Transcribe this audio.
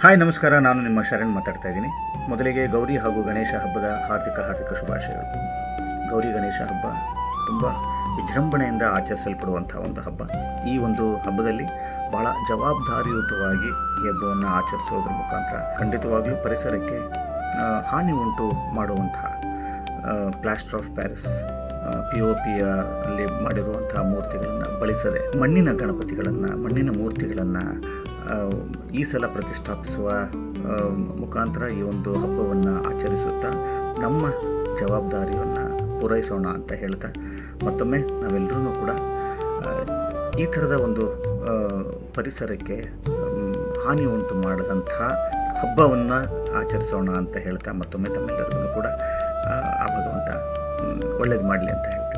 Hi ನಮಸ್ಕಾರ, ನಾನು ನಿಮ್ಮ ಶರಣ್ ಮಾತಾಡ್ತಾ ಇದ್ದೀನಿ. ಮೊದಲಿಗೆ ಗೌರಿ ಹಾಗೂ ಗಣೇಶ ಹಬ್ಬದ ಹಾರ್ದಿಕ ಶುಭಾಶಯಗಳು. ಗೌರಿ ಗಣೇಶ ಹಬ್ಬ ತುಂಬ ವಿಜೃಂಭಣೆಯಿಂದ ಆಚರಿಸಲ್ಪಡುವಂಥ ಒಂದು ಹಬ್ಬ. ಈ ಒಂದು ಹಬ್ಬದಲ್ಲಿ ಭಾಳ ಜವಾಬ್ದಾರಿಯುತವಾಗಿ ಈ ಹಬ್ಬವನ್ನು ಆಚರಿಸೋದ್ರ ಮುಖಾಂತರ ಖಂಡಿತವಾಗ್ಲೂ ಪರಿಸರಕ್ಕೆ ಹಾನಿ ಉಂಟು ಮಾಡುವಂತಹ ಪ್ಲಾಸ್ಟರ್ ಆಫ್ ಪ್ಯಾರಿಸ್ POPಯಲ್ಲಿ ಮಾಡಿರುವಂಥ ಮೂರ್ತಿಗಳನ್ನು ಬಳಸದೆ ಮಣ್ಣಿನ ಗಣಪತಿಗಳನ್ನು, ಮಣ್ಣಿನ ಮೂರ್ತಿಗಳನ್ನು ಈ ಸಲ ಪ್ರತಿಷ್ಠಾಪಿಸುವ ಮುಖಾಂತರ ಈ ಒಂದು ಹಬ್ಬವನ್ನು ಆಚರಿಸುತ್ತಾ ನಮ್ಮ ಜವಾಬ್ದಾರಿಯನ್ನು ಪೂರೈಸೋಣ ಅಂತ ಹೇಳ್ತಾ ಮತ್ತೊಮ್ಮೆ ನಾವೆಲ್ಲರೂ ಕೂಡ ಈ ಥರದ ಒಂದು ಪರಿಸರಕ್ಕೆ ಹಾನಿ ಉಂಟು ಮಾಡದಂಥ ಹಬ್ಬವನ್ನು ಆಚರಿಸೋಣ ಅಂತ ಹೇಳ್ತಾ ಮತ್ತೊಮ್ಮೆ ತಮ್ಮೆಲ್ಲರಿಗೂ ಕೂಡ ಆ ಭಗವಂತ ಒಳ್ಳೇದು ಮಾಡಲಿ ಅಂತ ಹೇಳ್ತಾ